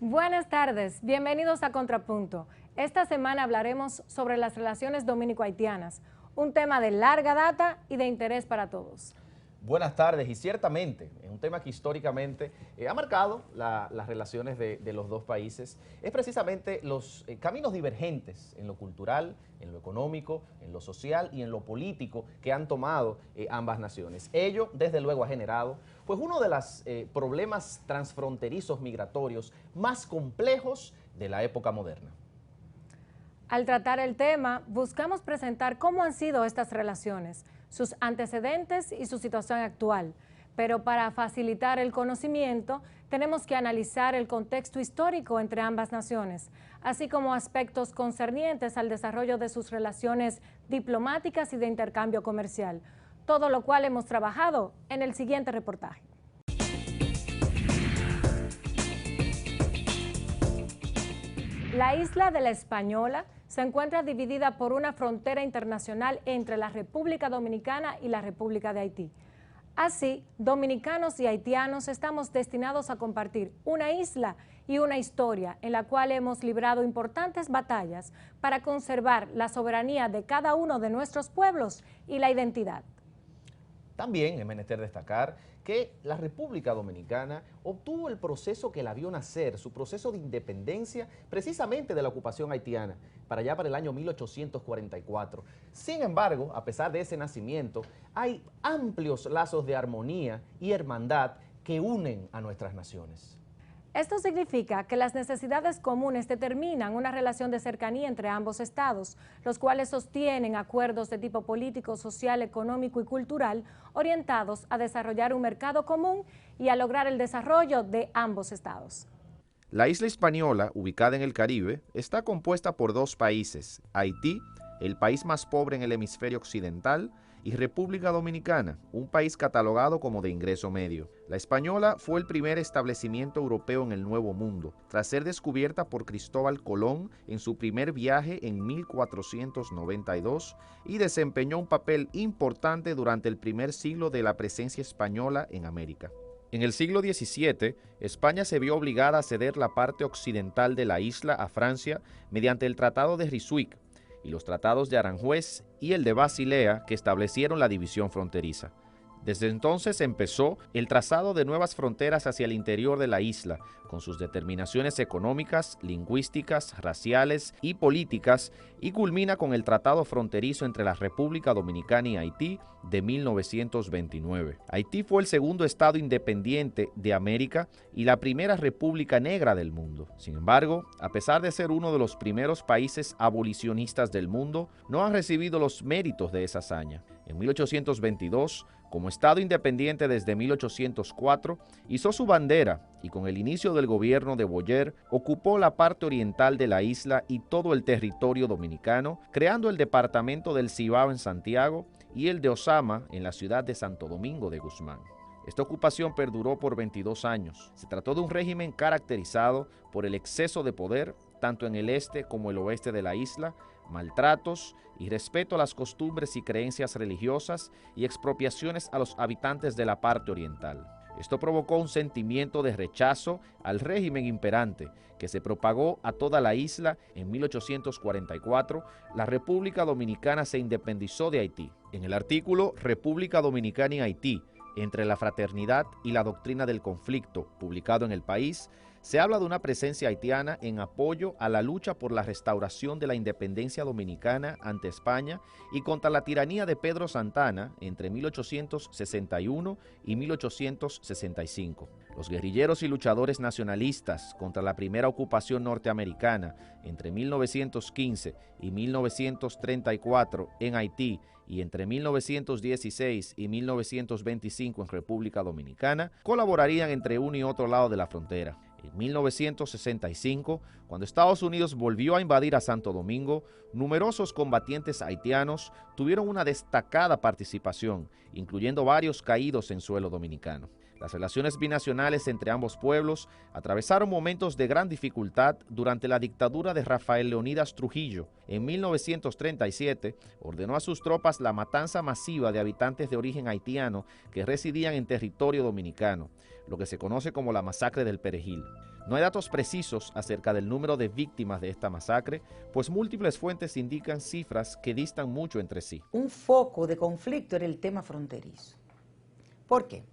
Buenas tardes, bienvenidos a Contrapunto. Esta semana hablaremos sobre las relaciones dominico-haitianas, un tema de larga data y de interés para todos. Buenas tardes, y ciertamente es un tema que históricamente ha marcado las relaciones de los dos países. Es precisamente los caminos divergentes en lo cultural, en lo económico, en lo social y en lo político que han tomado ambas naciones. Ello, desde luego, ha generado pues uno de los problemas transfronterizos migratorios más complejos de la época moderna. Al tratar el tema, buscamos presentar cómo han sido estas relaciones, sus antecedentes y su situación actual. Pero para facilitar el conocimiento, tenemos que analizar el contexto histórico entre ambas naciones, así como aspectos concernientes al desarrollo de sus relaciones diplomáticas y de intercambio comercial, todo lo cual hemos trabajado en el siguiente reportaje. La isla de La Española se encuentra dividida por una frontera internacional entre la República Dominicana y la República de Haití. Así, dominicanos y haitianos estamos destinados a compartir una isla y una historia en la cual hemos librado importantes batallas para conservar la soberanía de cada uno de nuestros pueblos y la identidad. También es menester destacar que la República Dominicana obtuvo el proceso que la vio nacer, su proceso de independencia precisamente de la ocupación haitiana, para allá para el año 1844. Sin embargo, a pesar de ese nacimiento, hay amplios lazos de armonía y hermandad que unen a nuestras naciones. Esto significa que las necesidades comunes determinan una relación de cercanía entre ambos estados, los cuales sostienen acuerdos de tipo político, social, económico y cultural orientados a desarrollar un mercado común y a lograr el desarrollo de ambos estados. La isla Hispaniola, ubicada en el Caribe, está compuesta por dos países, Haití, el país más pobre en el hemisferio occidental, y República Dominicana, un país catalogado como de ingreso medio. La Española fue el primer establecimiento europeo en el Nuevo Mundo, tras ser descubierta por Cristóbal Colón en su primer viaje en 1492 y desempeñó un papel importante durante el primer siglo de la presencia española en América. En el siglo XVII, España se vio obligada a ceder la parte occidental de la isla a Francia mediante el Tratado de Ryswick y los tratados de Aranjuez y el de Basilea que establecieron la división fronteriza. Desde entonces empezó el trazado de nuevas fronteras hacia el interior de la isla, con sus determinaciones económicas, lingüísticas, raciales y políticas, y culmina con el tratado fronterizo entre la República Dominicana y Haití de 1929. Haití fue el segundo estado independiente de América y la primera república negra del mundo. Sin embargo, a pesar de ser uno de los primeros países abolicionistas del mundo, no han recibido los méritos de esa hazaña. En 1822, como Estado independiente desde 1804, izó su bandera y con el inicio del gobierno de Boyer ocupó la parte oriental de la isla y todo el territorio dominicano, creando el departamento del Cibao en Santiago y el de Osama en la ciudad de Santo Domingo de Guzmán. Esta ocupación perduró por 22 años. Se trató de un régimen caracterizado por el exceso de poder, tanto en el este como el oeste de la isla, maltratos y respeto a las costumbres y creencias religiosas y expropiaciones a los habitantes de la parte oriental. Esto provocó un sentimiento de rechazo al régimen imperante que se propagó a toda la isla. En 1844, la República Dominicana se independizó de Haití. En el artículo República Dominicana y Haití, entre la fraternidad y la doctrina del conflicto, publicado en El País, se habla de una presencia haitiana en apoyo a la lucha por la restauración de la independencia dominicana ante España y contra la tiranía de Pedro Santana entre 1861 y 1865. Los guerrilleros y luchadores nacionalistas contra la primera ocupación norteamericana entre 1915 y 1934 en Haití y entre 1916 y 1925 en República Dominicana, colaborarían entre uno y otro lado de la frontera. En 1965, cuando Estados Unidos volvió a invadir a Santo Domingo, numerosos combatientes haitianos tuvieron una destacada participación, incluyendo varios caídos en suelo dominicano. Las relaciones binacionales entre ambos pueblos atravesaron momentos de gran dificultad durante la dictadura de Rafael Leónidas Trujillo. En 1937 ordenó a sus tropas la matanza masiva de habitantes de origen haitiano que residían en territorio dominicano, lo que se conoce como la masacre del Perejil. No hay datos precisos acerca del número de víctimas de esta masacre, pues múltiples fuentes indican cifras que distan mucho entre sí. Un foco de conflicto era el tema fronterizo. ¿Por qué?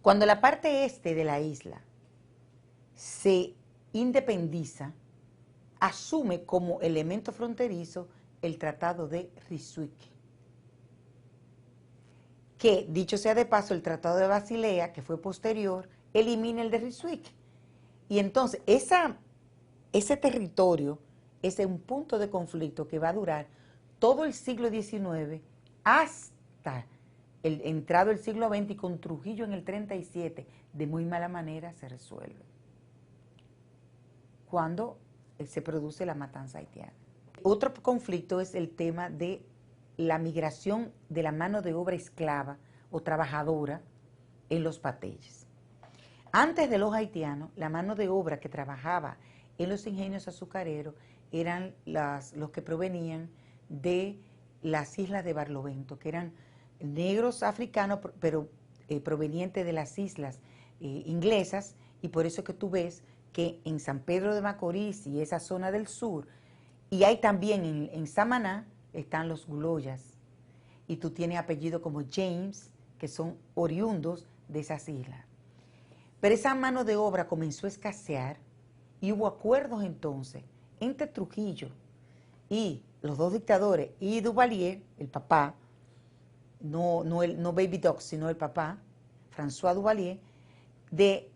Cuando la parte este de la isla se independiza, asume como elemento fronterizo el Tratado de Ryswick, que, dicho sea de paso, el Tratado de Basilea, que fue posterior, elimina el de Ryswick. Y entonces ese territorio es un punto de conflicto que va a durar todo el siglo XIX hasta el entrado el siglo XX, y con Trujillo en el 37, de muy mala manera se resuelve, cuando se produce la matanza haitiana. Otro conflicto es el tema de la migración de la mano de obra esclava o trabajadora en los patelles. Antes de los haitianos, la mano de obra que trabajaba en los ingenios azucareros eran los que provenían de las islas de Barlovento, que eran negros africanos, pero provenientes de las islas inglesas, y por eso es que tú ves que en San Pedro de Macorís y esa zona del sur, y hay también en Samaná, están los Guloyas, y tú tienes apellidos como James, que son oriundos de esas islas. Pero esa mano de obra comenzó a escasear, y hubo acuerdos entonces entre Trujillo y los dos dictadores, y Duvalier, el papá, no Baby Doc, sino el papá, François Duvalier, de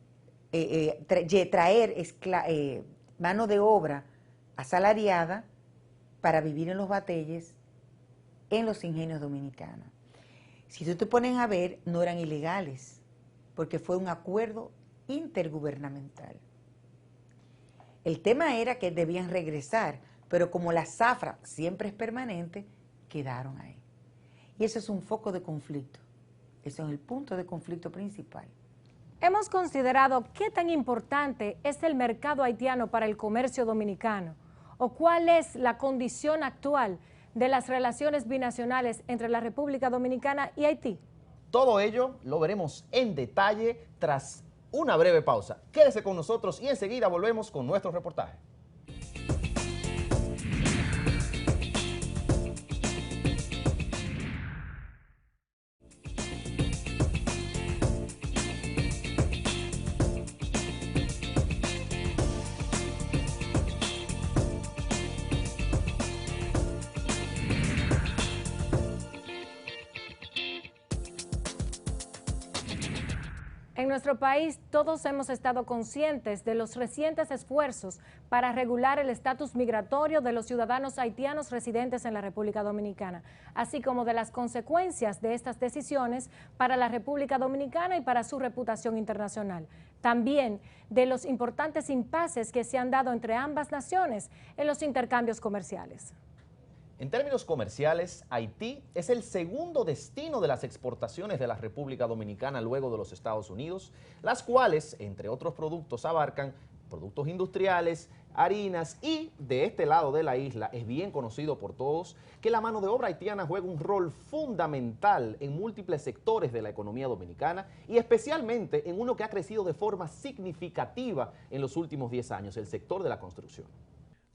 traer mano de obra asalariada para vivir en los bateyes en los ingenios dominicanos. Si tú te pones a ver, no eran ilegales, porque fue un acuerdo intergubernamental. El tema era que debían regresar, pero como la zafra siempre es permanente, quedaron ahí. Y eso es un foco de conflicto. Eso es el punto de conflicto principal. Hemos considerado qué tan importante es el mercado haitiano para el comercio dominicano, o cuál es la condición actual de las relaciones binacionales entre la República Dominicana y Haití. Todo ello lo veremos en detalle tras una breve pausa. Quédese con nosotros y enseguida volvemos con nuestro reportaje. En nuestro país todos hemos estado conscientes de los recientes esfuerzos para regular el estatus migratorio de los ciudadanos haitianos residentes en la República Dominicana, así como de las consecuencias de estas decisiones para la República Dominicana y para su reputación internacional. También de los importantes impases que se han dado entre ambas naciones en los intercambios comerciales. En términos comerciales, Haití es el segundo destino de las exportaciones de la República Dominicana luego de los Estados Unidos, las cuales, entre otros productos, abarcan productos industriales, harinas, y de este lado de la isla es bien conocido por todos que la mano de obra haitiana juega un rol fundamental en múltiples sectores de la economía dominicana, y especialmente en uno que ha crecido de forma significativa en los últimos 10 años, el sector de la construcción.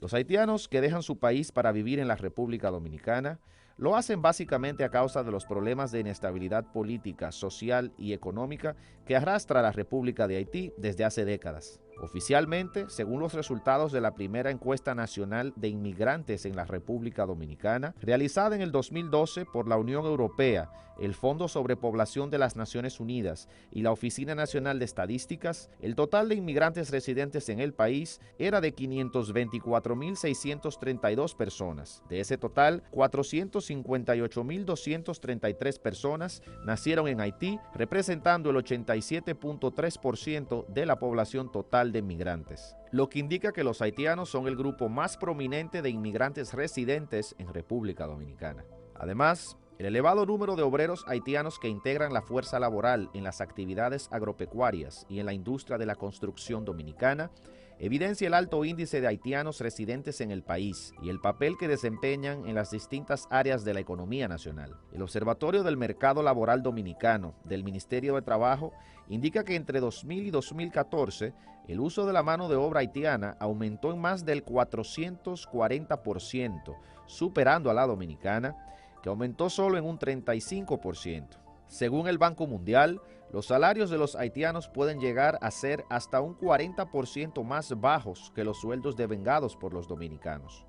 Los haitianos que dejan su país para vivir en la República Dominicana lo hacen básicamente a causa de los problemas de inestabilidad política, social y económica que arrastra la República de Haití desde hace décadas. Oficialmente, según los resultados de la primera encuesta nacional de inmigrantes en la República Dominicana, realizada en el 2012 por la Unión Europea, el Fondo sobre Población de las Naciones Unidas y la Oficina Nacional de Estadísticas, el total de inmigrantes residentes en el país era de 524.632 personas. De ese total, 458.233 personas nacieron en Haití, representando el 87.3% de la población total de inmigrantes, lo que indica que los haitianos son el grupo más prominente de inmigrantes residentes en República Dominicana. Además, El elevado número de obreros haitianos que integran la fuerza laboral en las actividades agropecuarias y en la industria de la construcción dominicana evidencia el alto índice de haitianos residentes en el país y el papel que desempeñan en las distintas áreas de la economía nacional. El Observatorio del Mercado Laboral Dominicano del Ministerio de Trabajo indica que entre 2000 y 2014 el uso de la mano de obra haitiana aumentó en más del 440%, superando a la dominicana, que aumentó solo en un 35%. Según el Banco Mundial, los salarios de los haitianos pueden llegar a ser hasta un 40% más bajos que los sueldos devengados por los dominicanos,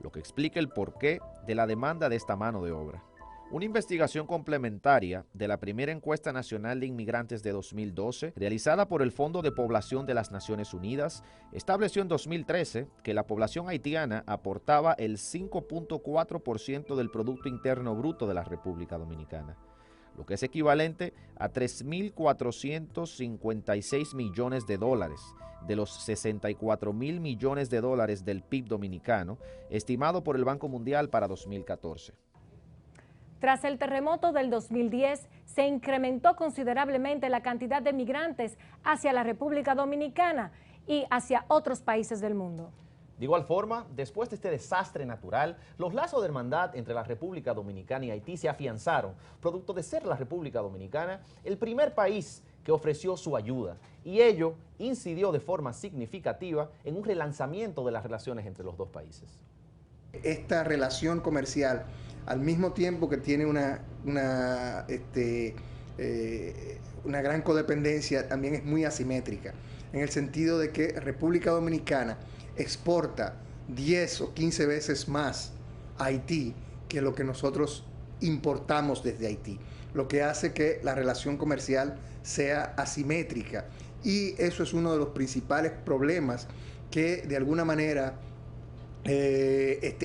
lo que explica el porqué de la demanda de esta mano de obra. Una investigación complementaria de la primera encuesta nacional de inmigrantes de 2012, realizada por el Fondo de Población de las Naciones Unidas, estableció en 2013 que la población haitiana aportaba el 5.4% del Producto Interno Bruto de la República Dominicana, lo que es equivalente a 3.456 millones de dólares, de los 64.000 millones de dólares del PIB dominicano, estimado por el Banco Mundial para 2014. Tras el terremoto del 2010, se incrementó considerablemente la cantidad de migrantes hacia la República Dominicana y hacia otros países del mundo. De igual forma, después de este desastre natural, los lazos de hermandad entre la República Dominicana y Haití se afianzaron, producto de ser la República Dominicana el primer país que ofreció su ayuda, y ello incidió de forma significativa en un relanzamiento de las relaciones entre los dos países. Esta relación comercial, al mismo tiempo que tiene una gran codependencia, también es muy asimétrica, en el sentido de que República Dominicana exporta 10 o 15 veces más a Haití que lo que nosotros importamos desde Haití, lo que hace que la relación comercial sea asimétrica, y eso es uno de los principales problemas que de alguna manera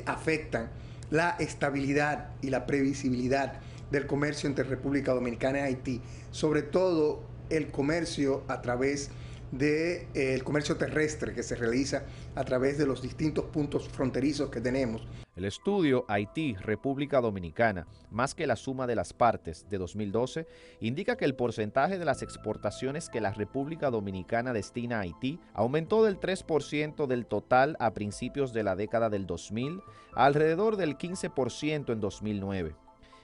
afectan la estabilidad y la previsibilidad del comercio entre República Dominicana y Haití, sobre todo el comercio a través del comercio terrestre que se realiza a través de los distintos puntos fronterizos que tenemos. El estudio Haití-República Dominicana, más que la suma de las partes, de 2012, indica que el porcentaje de las exportaciones que la República Dominicana destina a Haití aumentó del 3% del total a principios de la década del 2000 a alrededor del 15% en 2009.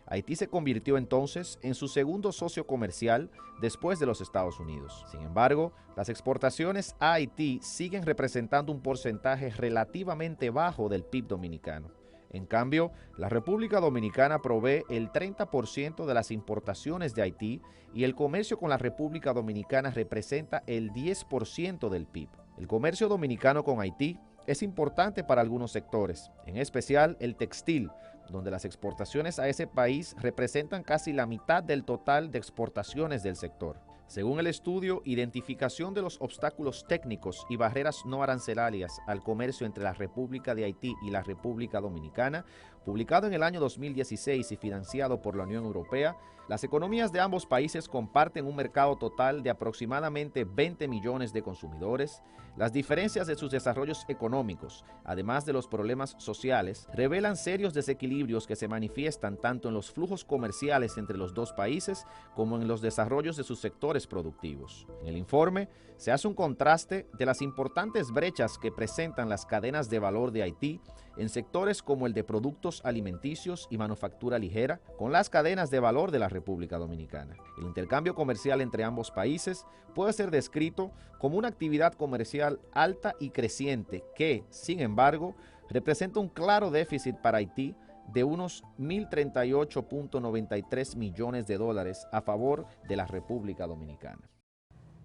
Haití se convirtió entonces en su segundo socio comercial después de los Estados Unidos. Sin embargo, las exportaciones a Haití siguen representando un porcentaje relativamente bajo del PIB dominicano. En cambio, la República Dominicana provee el 30% de las importaciones de Haití y el comercio con la República Dominicana representa el 10% del PIB. El comercio dominicano con Haití es importante para algunos sectores, en especial el textil, donde las exportaciones a ese país representan casi la mitad del total de exportaciones del sector. Según el estudio Identificación de los obstáculos técnicos y barreras no arancelarias al comercio entre la República de Haití y la República Dominicana, publicado en el año 2016 y financiado por la Unión Europea, las economías de ambos países comparten un mercado total de aproximadamente 20 millones de consumidores. Las diferencias de sus desarrollos económicos, además de los problemas sociales, revelan serios desequilibrios que se manifiestan tanto en los flujos comerciales entre los dos países como en los desarrollos de sus sectores productivos. En el informe se hace un contraste de las importantes brechas que presentan las cadenas de valor de Haití en sectores como el de productos alimenticios y manufactura ligera, con las cadenas de valor de la República Dominicana. El intercambio comercial entre ambos países puede ser descrito como una actividad comercial alta y creciente que, sin embargo, representa un claro déficit para Haití de unos 1.038.93 millones de dólares a favor de la República Dominicana.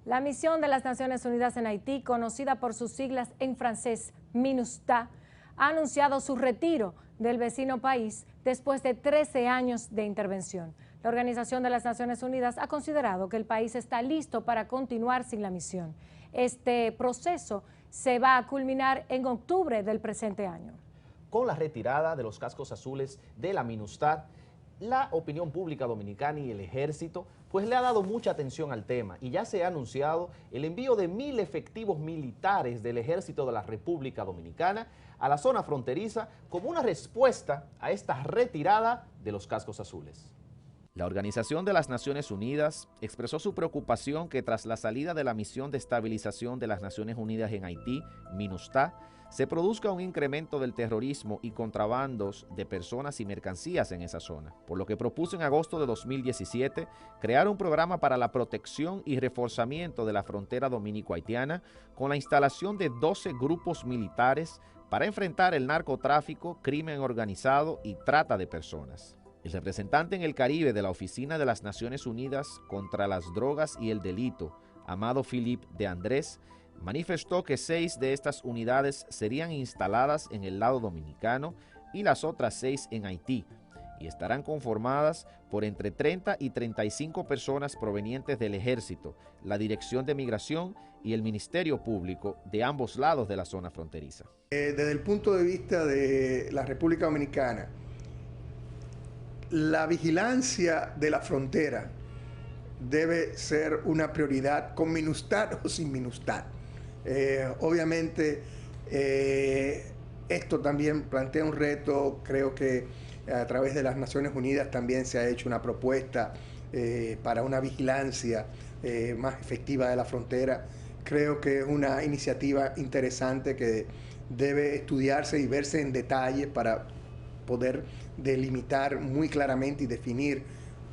La misión de las Naciones Unidas en Haití, conocida por sus siglas en francés MINUSTAH, ha anunciado su retiro del vecino país después de 13 años de intervención. La Organización de las Naciones Unidas ha considerado que el país está listo para continuar sin la misión. Este proceso se va a culminar en octubre del presente año. Con la retirada de los cascos azules de la MINUSTAH, la opinión pública dominicana y el ejército pues le ha dado mucha atención al tema y ya se ha anunciado el envío de 1000 efectivos militares del Ejército de la República Dominicana a la zona fronteriza como una respuesta a esta retirada de los cascos azules. La Organización de las Naciones Unidas expresó su preocupación que tras la salida de la Misión de Estabilización de las Naciones Unidas en Haití, MINUSTAH, se produzca un incremento del terrorismo y contrabandos de personas y mercancías en esa zona, por lo que propuso en agosto de 2017 crear un programa para la protección y reforzamiento de la frontera dominico-haitiana con la instalación de 12 grupos militares para enfrentar el narcotráfico, crimen organizado y trata de personas. El representante en el Caribe de la Oficina de las Naciones Unidas contra las Drogas y el Delito, Amado Philippe de Andrés, manifestó que 6 de estas unidades serían instaladas en el lado dominicano y las otras 6 en Haití, y estarán conformadas por entre 30 y 35 personas provenientes del Ejército, la Dirección de Migración y el Ministerio Público de ambos lados de la zona fronteriza. Desde el punto de vista de la República Dominicana, la vigilancia de la frontera debe ser una prioridad con MINUSTAH o sin MINUSTAH. Obviamente esto también plantea un reto. Creo que a través de las Naciones Unidas también se ha hecho una propuesta para una vigilancia más efectiva de la frontera. Creo que es una iniciativa interesante que debe estudiarse y verse en detalle para poder delimitar muy claramente y definir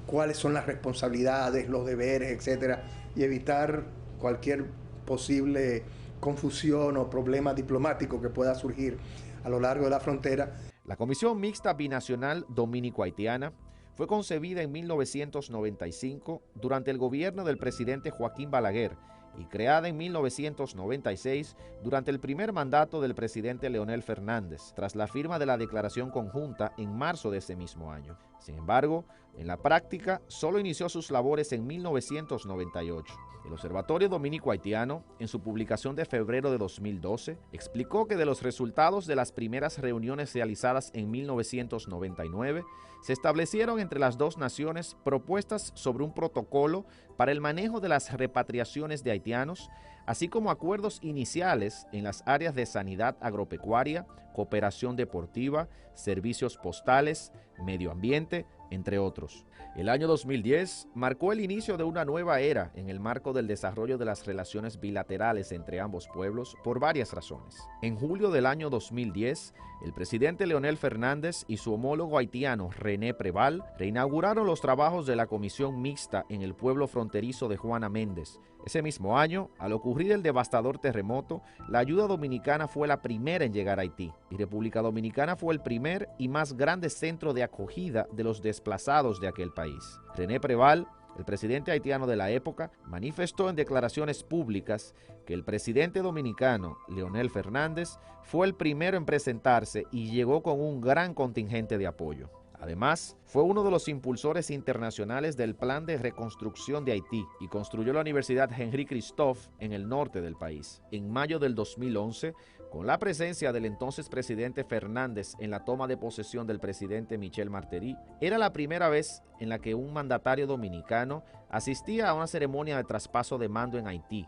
cuáles son las responsabilidades, los deberes, etcétera, y evitar cualquier posible confusión o problema diplomático que pueda surgir a lo largo de la frontera. La Comisión Mixta Binacional Dominico-Haitiana fue concebida en 1995 durante el gobierno del presidente Joaquín Balaguer y creada en 1996 durante el primer mandato del presidente Leonel Fernández, tras la firma de la declaración conjunta en marzo de ese mismo año. Sin embargo, en la práctica, solo inició sus labores en 1998. El Observatorio Dominico Haitiano, en su publicación de febrero de 2012, explicó que de los resultados de las primeras reuniones realizadas en 1999, se establecieron entre las dos naciones propuestas sobre un protocolo para el manejo de las repatriaciones de haitianos, así como acuerdos iniciales en las áreas de sanidad agropecuaria, cooperación deportiva, servicios postales, medio ambiente, entre otros. El año 2010 marcó el inicio de una nueva era en el marco del desarrollo de las relaciones bilaterales entre ambos pueblos por varias razones. En julio del año 2010, el presidente Leonel Fernández y su homólogo haitiano René Preval reinauguraron los trabajos de la Comisión Mixta en el pueblo fronterizo de Juana Méndez. Ese mismo año, al ocurrir el devastador terremoto, la ayuda dominicana fue la primera en llegar a Haití y República Dominicana fue el primer y más grande centro de acogida de los desplazados de aquel país. René Preval, el presidente haitiano de la época, manifestó en declaraciones públicas que el presidente dominicano, Leonel Fernández, fue el primero en presentarse y llegó con un gran contingente de apoyo. Además, fue uno de los impulsores internacionales del Plan de Reconstrucción de Haití y construyó la Universidad Henri Christophe en el norte del país. En mayo del 2011, con la presencia del entonces presidente Fernández en la toma de posesión del presidente Michel Martelly, era la primera vez en la que un mandatario dominicano asistía a una ceremonia de traspaso de mando en Haití,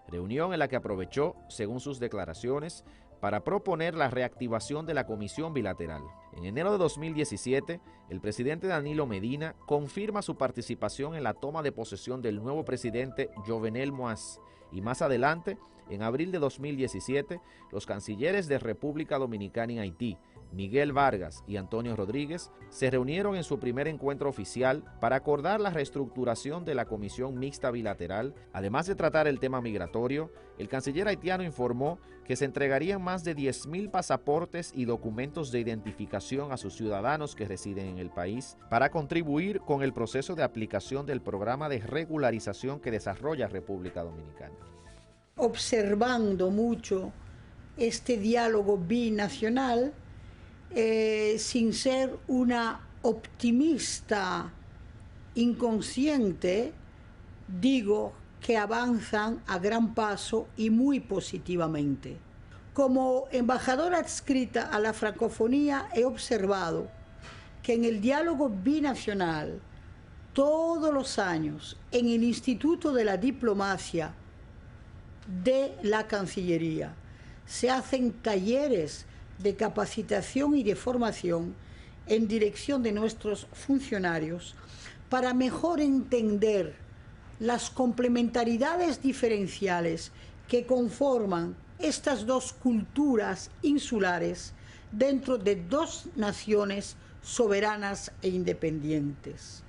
reunión en la que aprovechó, según sus declaraciones, para proponer la reactivación de la comisión bilateral. En enero de 2017, el presidente Danilo Medina confirma su participación en la toma de posesión del nuevo presidente Jovenel Moïse, y más adelante, en abril de 2017, los cancilleres de República Dominicana y Haití, Miguel Vargas y Antonio Rodríguez, se reunieron en su primer encuentro oficial para acordar la reestructuración de la Comisión Mixta Bilateral. Además de tratar el tema migratorio, el canciller haitiano informó que se entregarían más de 10,000 pasaportes y documentos de identificación a sus ciudadanos que residen en el país para contribuir con el proceso de aplicación del programa de regularización que desarrolla República Dominicana. Observando mucho este diálogo binacional, sin ser una optimista inconsciente, digo que avanzan a gran paso y muy positivamente. Como embajadora adscrita a la francofonía, he observado que en el diálogo binacional todos los años en el Instituto de la Diplomacia de la Cancillería se hacen talleres de capacitación y de formación en dirección de nuestros funcionarios para mejor entender las complementariedades diferenciales que conforman estas dos culturas insulares dentro de dos naciones soberanas e independientes.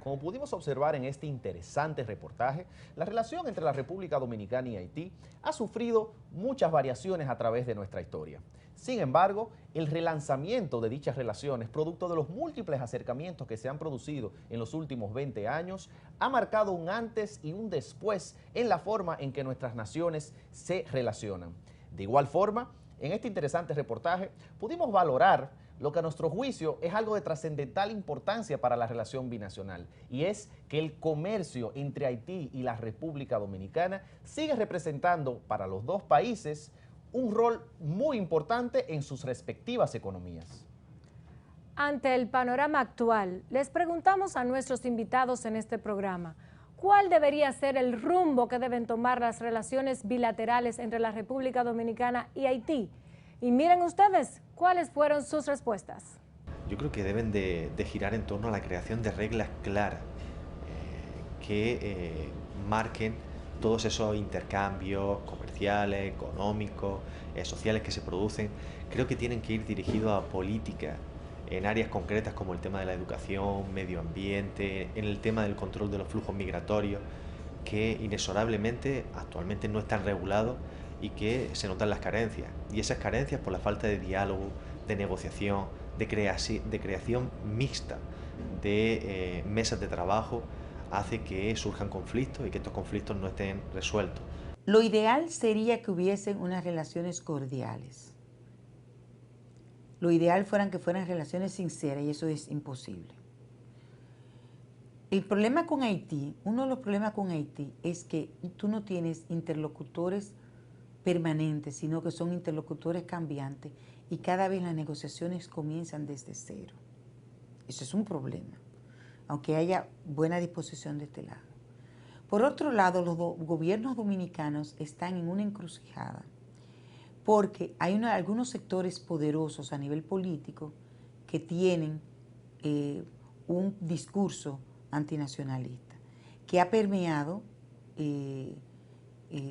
Como pudimos observar en este interesante reportaje, la relación entre la República Dominicana y Haití ha sufrido muchas variaciones a través de nuestra historia. Sin embargo, el relanzamiento de dichas relaciones, producto de los múltiples acercamientos que se han producido en los últimos 20 años, ha marcado un antes y un después en la forma en que nuestras naciones se relacionan. De igual forma, en este interesante reportaje pudimos valorar lo que a nuestro juicio es algo de trascendental importancia para la relación binacional, y es que el comercio entre Haití y la República Dominicana sigue representando para los dos países un rol muy importante en sus respectivas economías. Ante el panorama actual, les preguntamos a nuestros invitados en este programa, ¿cuál debería ser el rumbo que deben tomar las relaciones bilaterales entre la República Dominicana y Haití? Y miren ustedes, ¿cuáles fueron sus respuestas? Yo creo que deben de girar en torno a la creación de reglas claras que marquen todos esos intercambios comerciales, económicos, sociales que se producen. Creo que tienen que ir dirigidos a políticas en áreas concretas como el tema de la educación, medio ambiente, en el tema del control de los flujos migratorios, que inexorablemente actualmente no están regulados y que se notan las carencias. Y esas carencias por la falta de diálogo, de negociación, de creación mixta de mesas de trabajo, hace que surjan conflictos y que estos conflictos no estén resueltos. Lo ideal sería que hubiesen unas relaciones cordiales. Lo ideal que fueran relaciones sinceras, y eso es imposible. El problema con Haití, uno de los problemas con Haití es que tú no tienes interlocutores permanentes, sino que son interlocutores cambiantes, y cada vez las negociaciones comienzan desde cero. Eso es un problema, aunque haya buena disposición de este lado. Por otro lado, los gobiernos dominicanos están en una encrucijada, porque hay algunos sectores poderosos a nivel político que tienen un discurso antinacionalista que ha permeado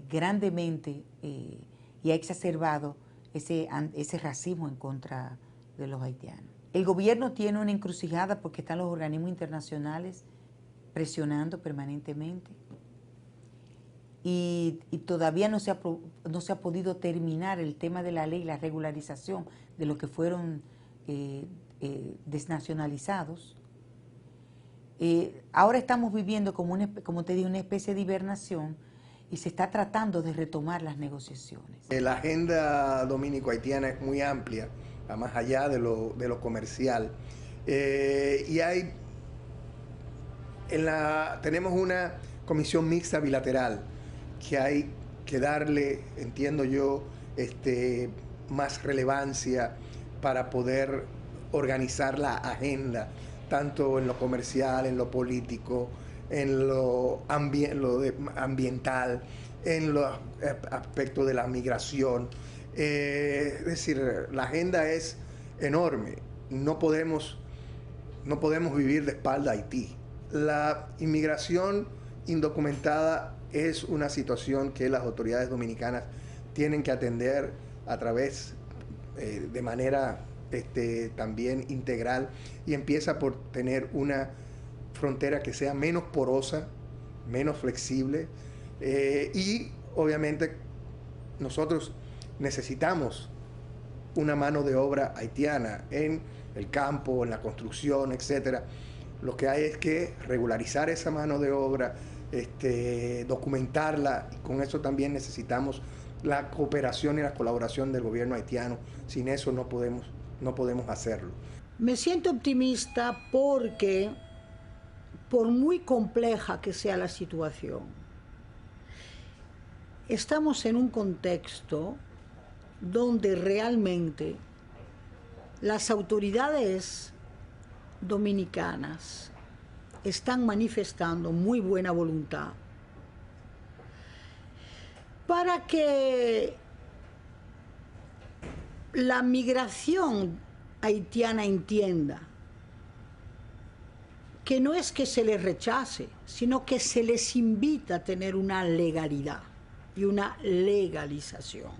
grandemente y ha exacerbado ese racismo en contra de los haitianos. El gobierno tiene una encrucijada porque están los organismos internacionales presionando permanentemente y todavía no se ha podido terminar el tema de la ley, la regularización de los que fueron desnacionalizados. Ahora estamos viviendo como te digo, una especie de hibernación, y se está tratando de retomar las negociaciones. La agenda dominico-haitiana es muy amplia, va más allá de lo comercial. Y tenemos una comisión mixta bilateral que hay que darle, entiendo yo, más relevancia para poder organizar la agenda, tanto en lo comercial, en lo político, en lo ambiental, en los aspectos de la migración. Es decir, la agenda es enorme. No podemos vivir de espalda a Haití. La inmigración indocumentada es una situación que las autoridades dominicanas tienen que atender a través de manera también integral, y empieza por tener una frontera que sea menos porosa, menos flexible, y obviamente nosotros necesitamos una mano de obra haitiana en el campo, en la construcción, etcétera. Lo que hay es que regularizar esa mano de obra, documentarla, y con eso también necesitamos la cooperación y la colaboración del gobierno haitiano. Sin eso no podemos hacerlo. Me siento optimista porque, por muy compleja que sea la situación, estamos en un contexto donde realmente las autoridades dominicanas están manifestando muy buena voluntad para que la migración haitiana entienda que no es que se les rechace, sino que se les invita a tener una legalidad y una legalización.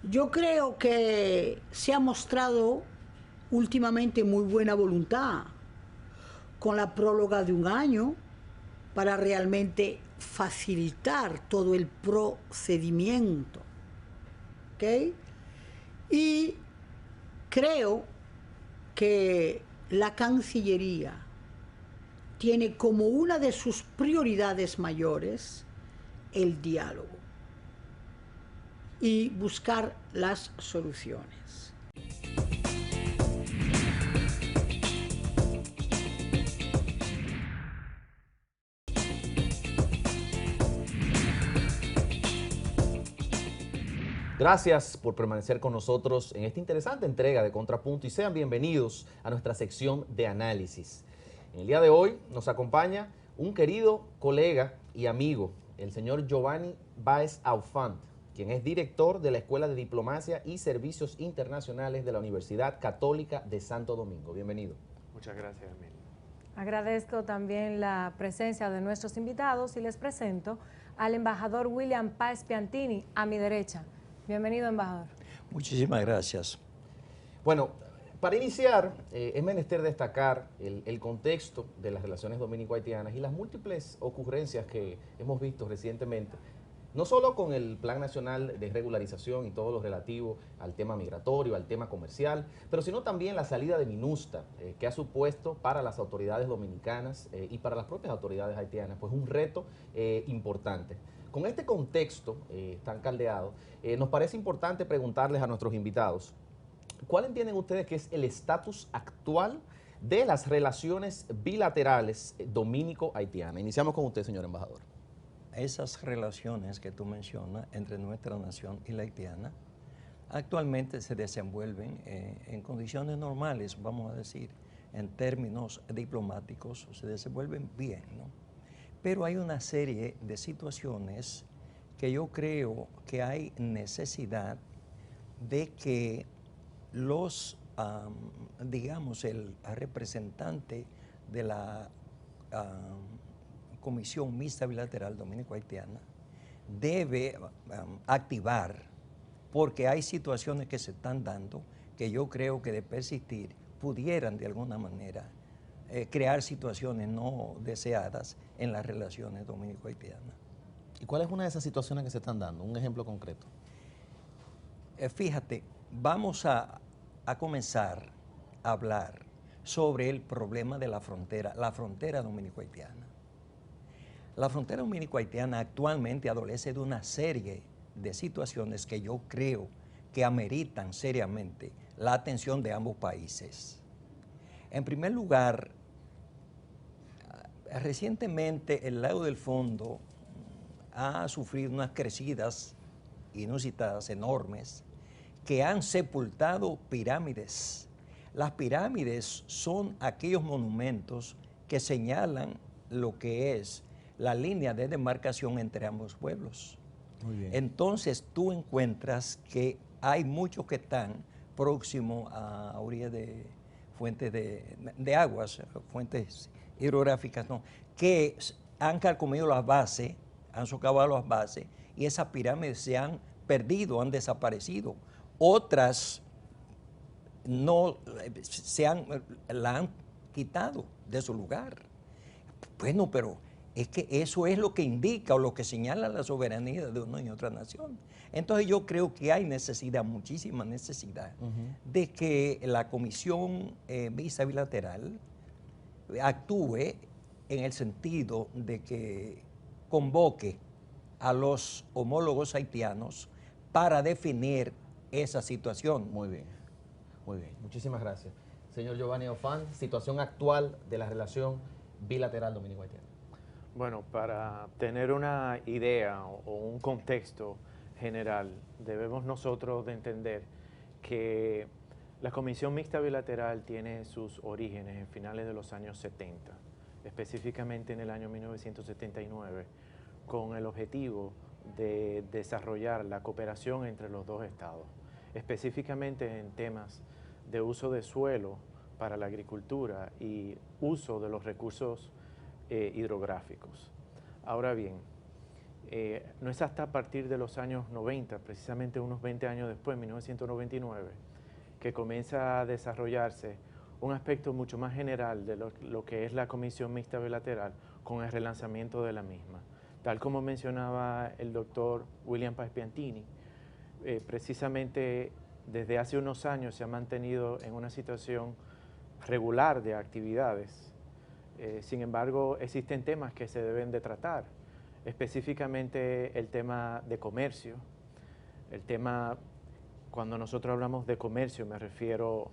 Yo creo que se ha mostrado últimamente muy buena voluntad con la próloga de 1 año para realmente facilitar todo el procedimiento. ¿Ok? Y creo que la Cancillería tiene como una de sus prioridades mayores el diálogo y buscar las soluciones. Gracias por permanecer con nosotros en esta interesante entrega de Contrapunto y sean bienvenidos a nuestra sección de análisis. En el día de hoy nos acompaña un querido colega y amigo, el señor Giovanni Báez Aufant, quien es director de la Escuela de Diplomacia y Servicios Internacionales de la Universidad Católica de Santo Domingo. Bienvenido. Muchas gracias, Emilio. Agradezco también la presencia de nuestros invitados y les presento al embajador William Páez Piantini, a mi derecha. Bienvenido, embajador. Muchísimas gracias. Bueno, para iniciar, es menester destacar el contexto de las relaciones dominico-haitianas y las múltiples ocurrencias que hemos visto recientemente, no solo con el Plan Nacional de Regularización y todo lo relativo al tema migratorio, al tema comercial, pero sino también la salida de MINUSTA, que ha supuesto para las autoridades dominicanas y para las propias autoridades haitianas, pues un reto importante. Con este contexto tan caldeado, nos parece importante preguntarles a nuestros invitados, ¿cuál entienden ustedes que es el estatus actual de las relaciones bilaterales dominico-haitianas? Iniciamos con usted, señor embajador. Esas relaciones que tú mencionas entre nuestra nación y la haitiana actualmente se desenvuelven en condiciones normales, vamos a decir, en términos diplomáticos, se desenvuelven bien, ¿no? Pero hay una serie de situaciones que yo creo que hay necesidad de que los, digamos, el representante de la Comisión Mixta Bilateral Dominico-Haitiana debe activar, porque hay situaciones que se están dando que yo creo que de persistir pudieran de alguna manera crear situaciones no deseadas en las relaciones dominico-haitianas. ¿Y cuál es una de esas situaciones que se están dando? Un ejemplo concreto. Fíjate, vamos a comenzar a hablar sobre el problema de la frontera dominico-haitiana. La frontera dominico-haitiana actualmente adolece de una serie de situaciones que yo creo que ameritan seriamente la atención de ambos países. En primer lugar, recientemente el lago del Fondo ha sufrido unas crecidas inusitadas, enormes, que han sepultado pirámides. Las pirámides son aquellos monumentos que señalan lo que es la línea de demarcación entre ambos pueblos. Muy bien. Entonces tú encuentras que hay muchos que están próximos a orillas de fuentes de aguas, fuentes hidrográficas, ¿no?, que han carcomido las bases, han socavado las bases y esas pirámides se han perdido, han desaparecido. Otras no la han quitado de su lugar. Bueno, pero es que eso es lo que indica o lo que señala la soberanía de una y otra nación. Entonces yo creo que hay necesidad, muchísima necesidad, de que la Comisión Mixta Bilateral actúe en el sentido de que convoque a los homólogos haitianos para definir esa situación. Muy bien, muy bien. Muchísimas gracias. Señor Giovanni Aufant, situación actual de la relación bilateral dominico-haitiana. Bueno, para tener una idea o un contexto, general, debemos nosotros de entender que la Comisión Mixta Bilateral tiene sus orígenes en finales de los años 70, específicamente en el año 1979, con el objetivo de desarrollar la cooperación entre los dos estados, específicamente en temas de uso de suelo para la agricultura y uso de los recursos hidrográficos. Ahora bien, no es hasta a partir de los años 90, precisamente unos 20 años después, 1999, que comienza a desarrollarse un aspecto mucho más general de lo que es la Comisión Mixta Bilateral con el relanzamiento de la misma. Tal como mencionaba el doctor William Páez Piantini, precisamente desde hace unos años se ha mantenido en una situación regular de actividades. Sin embargo, existen temas que se deben de tratar, específicamente el tema de comercio. El tema, cuando nosotros hablamos de comercio, me refiero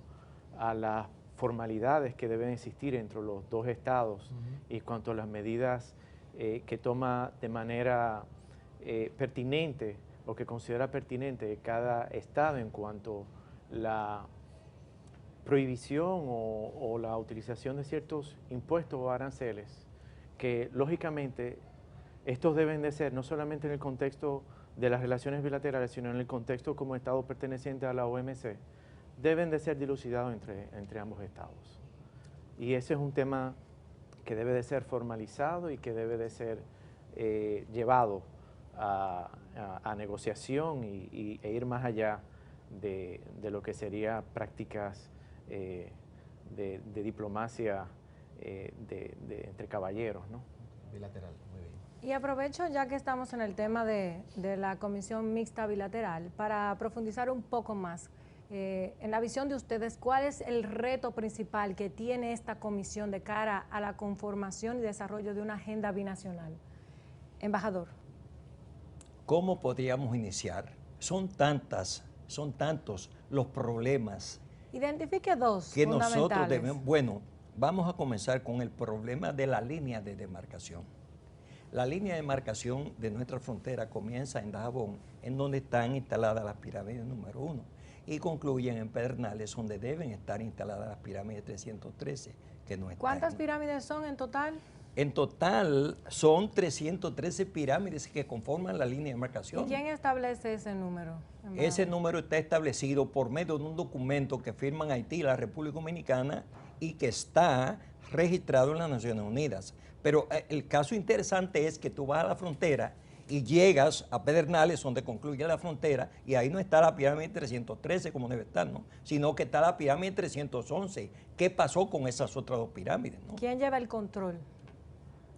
a las formalidades que deben existir entre los dos estados y cuanto a las medidas que toma de manera pertinente o que considera pertinente cada estado en cuanto a la prohibición o la utilización de ciertos impuestos o aranceles, que lógicamente estos deben de ser no solamente en el contexto de las relaciones bilaterales, sino en el contexto como estado perteneciente a la OMC, deben de ser dilucidados entre ambos estados. Y ese es un tema que debe de ser formalizado y que debe de ser llevado a negociación e ir más allá de lo que sería prácticas de diplomacia entre caballeros, ¿no? Bilateral, muy bien. Y aprovecho ya que estamos en el tema de la Comisión Mixta Bilateral para profundizar un poco más. En la visión de ustedes, ¿cuál es el reto principal que tiene esta comisión de cara a la conformación y desarrollo de una agenda binacional? Embajador. ¿Cómo podríamos iniciar? Son tantos los problemas Identifique dos que fundamentales. nosotros debemos. Bueno, vamos a comenzar con el problema de la línea de demarcación. La línea de demarcación de nuestra frontera comienza en Dajabón, en donde están instaladas las pirámides número 1, y concluyen en Pedernales, donde deben estar instaladas las pirámides 313, que no están. ¿Cuántas pirámides son en total? En total son 313 pirámides que conforman la línea de demarcación. ¿Y quién establece ese número? Ese número está establecido por medio de un documento que firman Haití y la República Dominicana y que está registrado en las Naciones Unidas. Pero el caso interesante es que tú vas a la frontera y llegas a Pedernales, donde concluye la frontera, y ahí no está la pirámide 313 como debe estar, ¿no? Sino que está la pirámide 311. ¿Qué pasó con esas otras dos pirámides, no? ¿Quién lleva el control?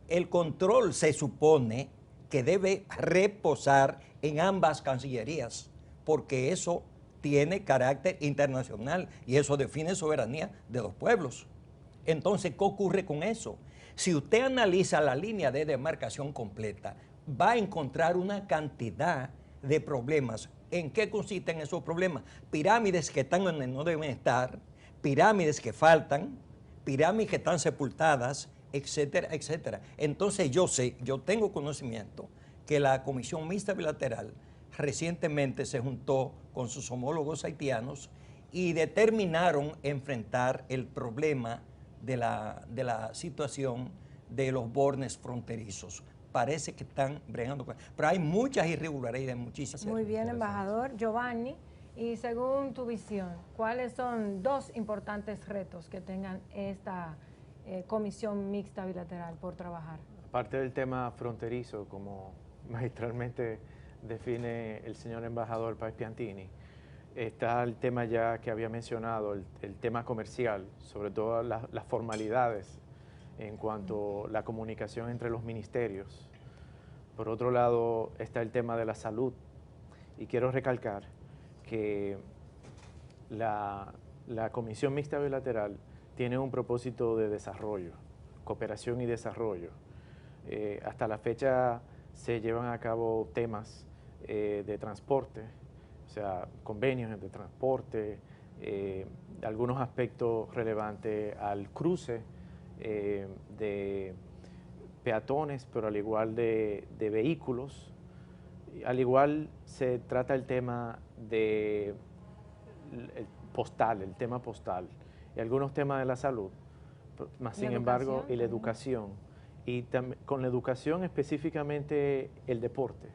El control se supone que debe reposar en ambas cancillerías, porque eso tiene carácter internacional y eso define soberanía de los pueblos. Entonces, ¿qué ocurre con eso? Si usted analiza la línea de demarcación completa, va a encontrar una cantidad de problemas. ¿En qué consisten esos problemas? Pirámides que están donde no deben estar, pirámides que faltan, pirámides que están sepultadas, etcétera, etcétera. Entonces yo tengo conocimiento que la Comisión Mixta Bilateral recientemente se juntó con sus homólogos haitianos y determinaron enfrentar el problema de la situación de los bordes fronterizos. Parece que están bregando con eso, pero hay muchas irregularidades, muchísimas. Muy bien, embajador. Giovanni, y según tu visión, ¿cuáles son dos importantes retos que tengan esta Comisión Mixta Bilateral por trabajar? Aparte del tema fronterizo, como magistralmente define el señor embajador Páez Piantini, está el tema ya que había mencionado, el tema comercial, sobre todo las formalidades en cuanto a la comunicación entre los ministerios. Por otro lado está el tema de la salud, y quiero recalcar que la Comisión Mixta Bilateral tiene un propósito de desarrollo, cooperación y desarrollo. Hasta la fecha se llevan a cabo temas de transporte, o sea, convenios de transporte, algunos aspectos relevantes al cruce de peatones, pero al igual de vehículos, Al igual se trata el tema de el tema postal y algunos temas de la salud, más sin embargo, y la educación. Y con la educación específicamente el deporte,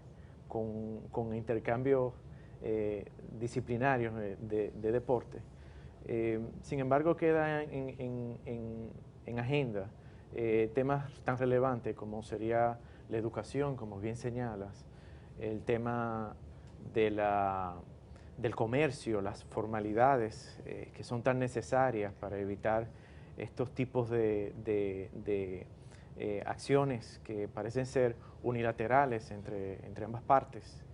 con intercambios disciplinarios de deporte. Sin embargo, queda en agenda temas tan relevantes como sería la educación, como bien señalas, el tema del comercio, las formalidades que son tan necesarias para evitar estos tipos de acciones que parecen ser unilaterales entre ambas partes.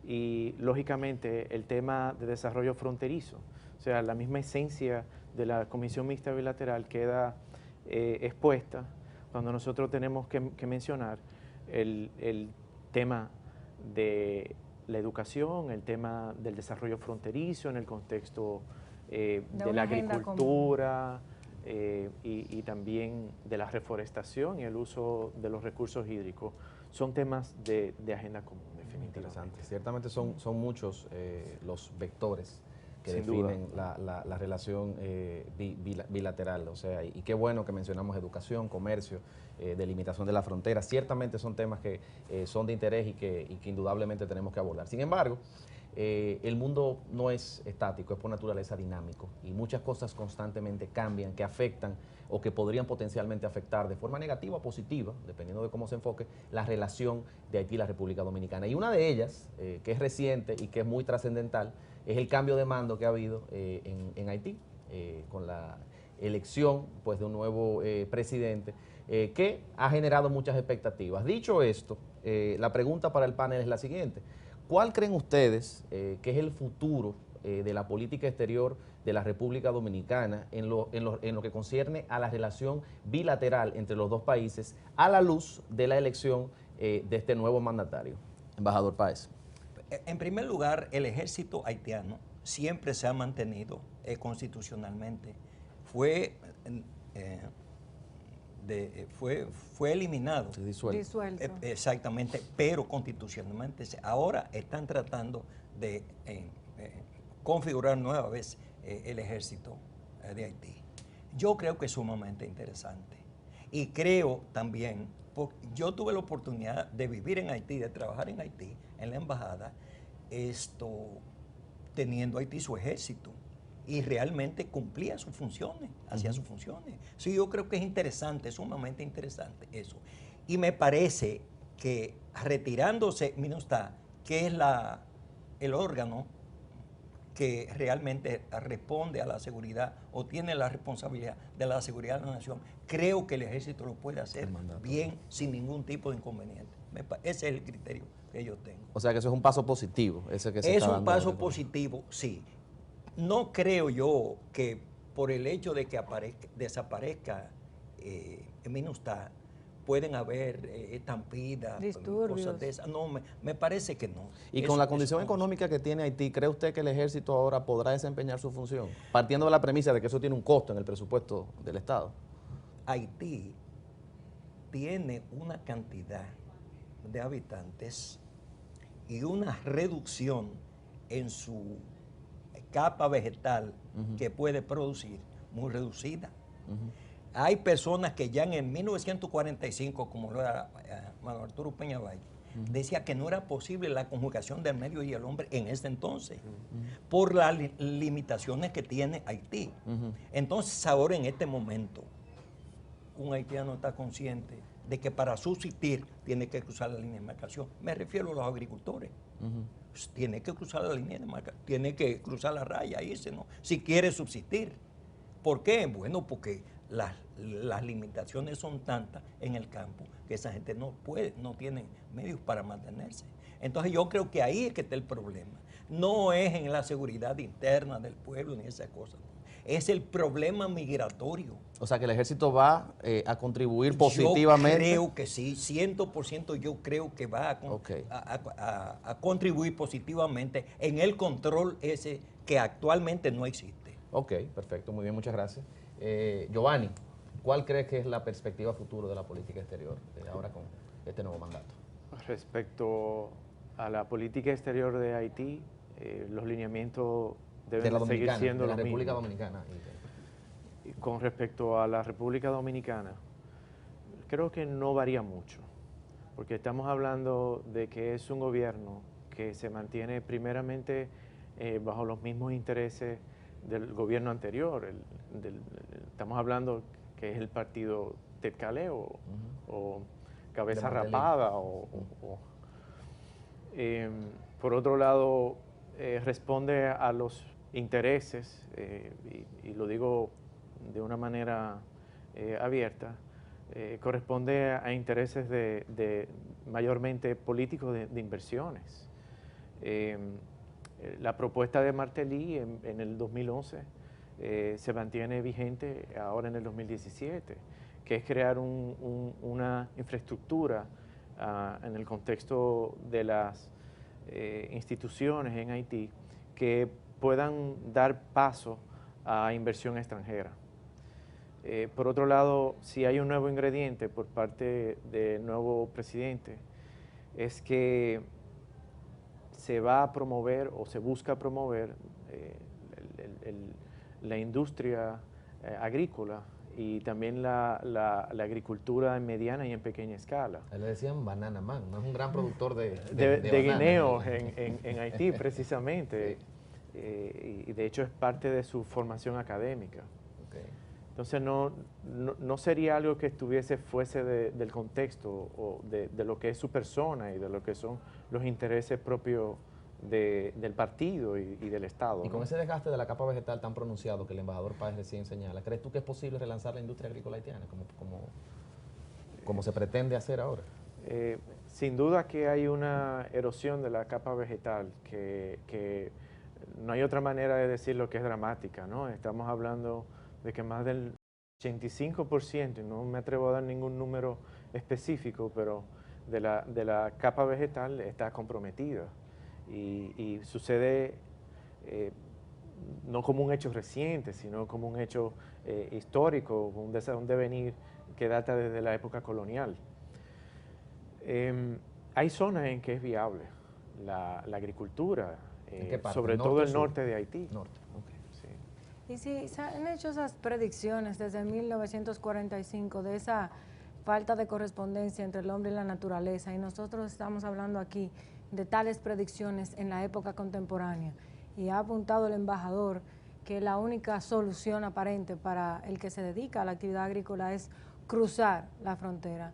Y lógicamente el tema de desarrollo fronterizo, o sea, la misma esencia de la Comisión Mixta Bilateral queda expuesta cuando nosotros tenemos que mencionar el tema de la educación, el tema del desarrollo fronterizo en el contexto de la agricultura y también de la reforestación y el uso de los recursos hídricos. Son temas de agenda común, definitivamente. Interesante. Ciertamente son muchos los vectores que definen la relación bilateral. O sea, y qué bueno que mencionamos educación, comercio, delimitación de la frontera. Ciertamente son temas que son de interés y que indudablemente tenemos que abordar. Sin embargo, el mundo no es estático, es por naturaleza dinámico y muchas cosas constantemente cambian, que afectan o que podrían potencialmente afectar de forma negativa o positiva, dependiendo de cómo se enfoque, la relación de Haití y la República Dominicana. Y una de ellas, que es reciente y que es muy trascendental, es el cambio de mando que ha habido en Haití, con la elección pues, de un nuevo presidente, que ha generado muchas expectativas. Dicho esto, la pregunta para el panel es la siguiente. ¿Cuál creen ustedes que es el futuro de la política exterior de la República Dominicana en lo que concierne a la relación bilateral entre los dos países a la luz de la elección de este nuevo mandatario? Embajador Páez. En primer lugar, el ejército haitiano siempre se ha mantenido constitucionalmente. Fue eliminado. Disuelto. Exactamente, pero constitucionalmente. Ahora están tratando de configurar nueva vez el ejército de Haití. Yo creo que es sumamente interesante. Y creo también, yo tuve la oportunidad de vivir en Haití, de trabajar en Haití, en la embajada, teniendo Haití su ejército. Y realmente cumplía sus funciones, hacía sus funciones. Sí, yo creo que es interesante, sumamente interesante eso. Y me parece que retirándose MINUSTAH, que es el órgano que realmente responde a la seguridad o tiene la responsabilidad de la seguridad de la nación, creo que el ejército lo puede hacer bien, sin ningún tipo de inconveniente. Ese es el criterio que yo tengo. O sea que eso es un paso positivo. Ese que se es un paso positivo, sí. No creo yo que por el hecho de que desaparezca MINUSTAH pueden haber estampidas, cosas de esas. No, me parece que no. Y con la condición económica que tiene Haití, ¿cree usted que el ejército ahora podrá desempeñar su función? Partiendo de la premisa de que eso tiene un costo en el presupuesto del Estado. Haití tiene una cantidad de habitantes y una reducción en su capa vegetal que puede producir muy reducida. Hay personas que ya en 1945, como lo era Manuel Arturo Peñavalle, decía que no era posible la conjugación del medio y el hombre en ese entonces, por las limitaciones que tiene Haití. Entonces ahora en este momento, un haitiano está consciente de que para subsistir tiene que cruzar la línea de demarcación. Me refiero a los agricultores. Tiene que cruzar la línea de demarcación, tiene que cruzar la raya, irse, ¿no? Si quiere subsistir. ¿Por qué? Bueno, porque las limitaciones son tantas en el campo que esa gente no tiene medios para mantenerse. Entonces yo creo que ahí es que está el problema. No es en la seguridad interna del pueblo ni esas cosas. Es el problema migratorio. O sea que el ejército va a contribuir positivamente. Yo creo que sí, 100% yo creo que va a contribuir positivamente en el control ese que actualmente no existe. Ok, perfecto, muy bien, muchas gracias. Giovanni, ¿cuál crees que es la perspectiva futuro de la política exterior ahora con este nuevo mandato? Respecto a la política exterior de Haití, los lineamientos de deben la seguir Dominicana, siendo de la los República mismos. Dominicana. Y con respecto a la República Dominicana, creo que no varía mucho, porque estamos hablando de que es un gobierno que se mantiene primeramente bajo los mismos intereses del gobierno anterior. Estamos hablando que es el partido Tecale o Cabeza Rapada. Por otro lado, responde a los intereses, y lo digo de una manera abierta, corresponde a intereses de mayormente políticos de inversiones. La propuesta de Martelly en el 2011 se mantiene vigente ahora en el 2017, que es crear una infraestructura en el contexto de las instituciones en Haití que puedan dar paso a inversión extranjera. Por otro lado, si hay un nuevo ingrediente por parte del nuevo presidente, es que se va a promover o se busca promover la industria agrícola y también la agricultura en mediana y en pequeña escala. Le decían Banana Man, no es un gran productor de guineos en Haití, precisamente. Y de hecho es parte de su formación académica. Okay. Entonces no sería algo que fuese del contexto o de lo que es su persona y de lo que son los intereses propios del partido y del Estado. Y con ese desgaste de la capa vegetal tan pronunciado que el embajador Páez recién señala, ¿crees tú que es posible relanzar la industria agrícola haitiana como se pretende hacer ahora? Sin duda que hay una erosión de la capa vegetal que no hay otra manera de decirlo que es dramática, ¿no? Estamos hablando de que más del 85%, y no me atrevo a dar ningún número específico, pero de la capa vegetal está comprometida. Y sucede no como un hecho reciente, sino como un hecho histórico, un devenir que data desde la época colonial. Hay zonas en que es viable la agricultura, sobre todo el norte de Haití. Norte, okay. Sí. Y si se han hecho esas predicciones desde 1945 de esa falta de correspondencia entre el hombre y la naturaleza, y nosotros estamos hablando aquí de tales predicciones en la época contemporánea, y ha apuntado el embajador que la única solución aparente para el que se dedica a la actividad agrícola es cruzar la frontera.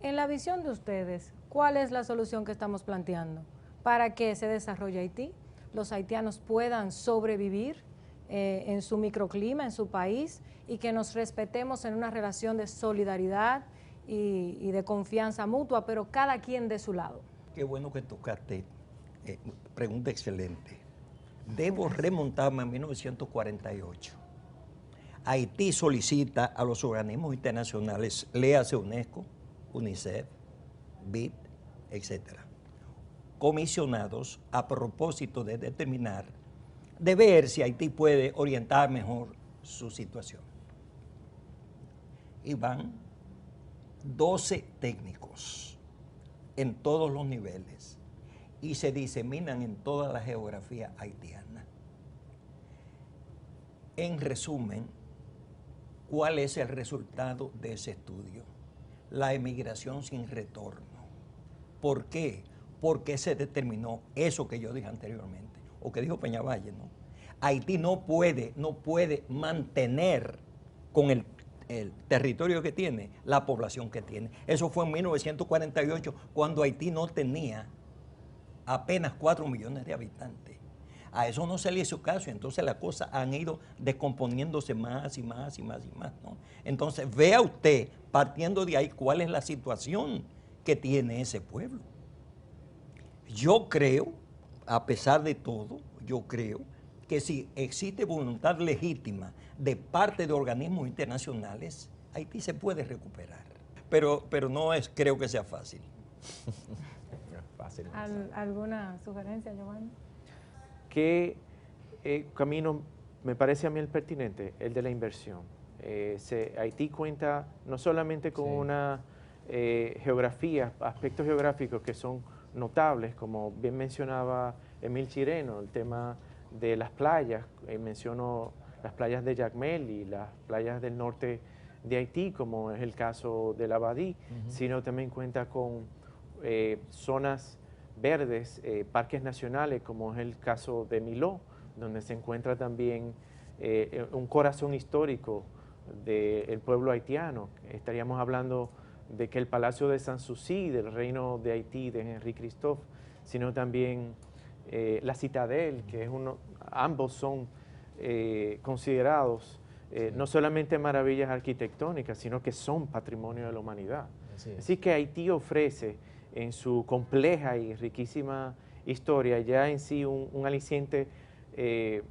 En la visión de ustedes, ¿cuál es la solución que estamos planteando para que se desarrolle Haití, los haitianos puedan sobrevivir en su microclima, en su país, y que nos respetemos en una relación de solidaridad y de confianza mutua, pero cada quien de su lado? Qué bueno que tocaste, pregunta excelente. Debo remontarme a 1948. Haití solicita a los organismos internacionales, léase UNESCO, UNICEF, BID, etcétera, comisionados a propósito de determinar, de ver si Haití puede orientar mejor su situación. Y van 12 técnicos en todos los niveles y se diseminan en toda la geografía haitiana. En resumen, ¿cuál es el resultado de ese estudio? La emigración sin retorno. ¿Por qué? Porque se determinó eso que yo dije anteriormente, o que dijo Peñavalle, ¿no? Haití no puede mantener con el territorio que tiene, la población que tiene. Eso fue en 1948, cuando Haití no tenía apenas 4 millones de habitantes. A eso no se le hizo caso, entonces las cosas han ido descomponiéndose más y más y más y más, ¿no? Entonces vea usted, partiendo de ahí, cuál es la situación que tiene ese pueblo. Yo creo, a pesar de todo, yo creo que si existe voluntad legítima de parte de organismos internacionales, Haití se puede recuperar. Pero no creo que sea fácil. ¿Alguna sugerencia, Giovanni? ¿Qué camino me parece a mí el pertinente? El de la inversión. Haití cuenta no solamente con una geografía, aspectos geográficos que son notables, como bien mencionaba Emil Chireno, el tema de las playas, menciono las playas de Jacmel y las playas del norte de Haití, como es el caso de la Abadí, sino también cuenta con zonas verdes, parques nacionales, como es el caso de Miló, donde se encuentra también un corazón histórico del pueblo haitiano. Estaríamos hablando de que el Palacio de Sanssouci, del Reino de Haití, de Henri Christophe, sino también la Citadel, que es ambos son considerados no solamente maravillas arquitectónicas, sino que son patrimonio de la humanidad. Así que Haití ofrece en su compleja y riquísima historia ya en sí un aliciente que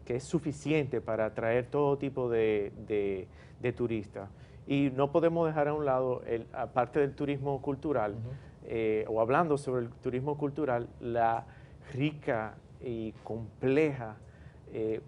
es suficiente para atraer todo tipo de turistas. Y no podemos dejar a un lado, aparte del turismo cultural, o hablando sobre el turismo cultural, la rica y compleja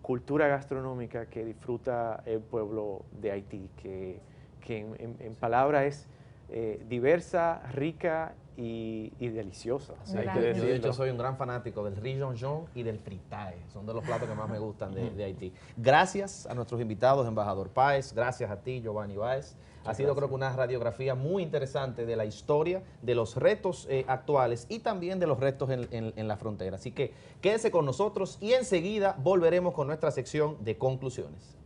cultura gastronómica que disfruta el pueblo de Haití, que en palabras es diversa, rica y deliciosa. Sí, yo de hecho soy un gran fanático del riz jonjon y del fritae, son de los platos que más me gustan de Haití. Gracias a nuestros invitados, embajador Páez, gracias a ti, Giovanni Báez. Ha sido, creo que, una radiografía muy interesante de la historia, de los retos actuales y también de los retos en la frontera. Así que quédese con nosotros y enseguida volveremos con nuestra sección de conclusiones.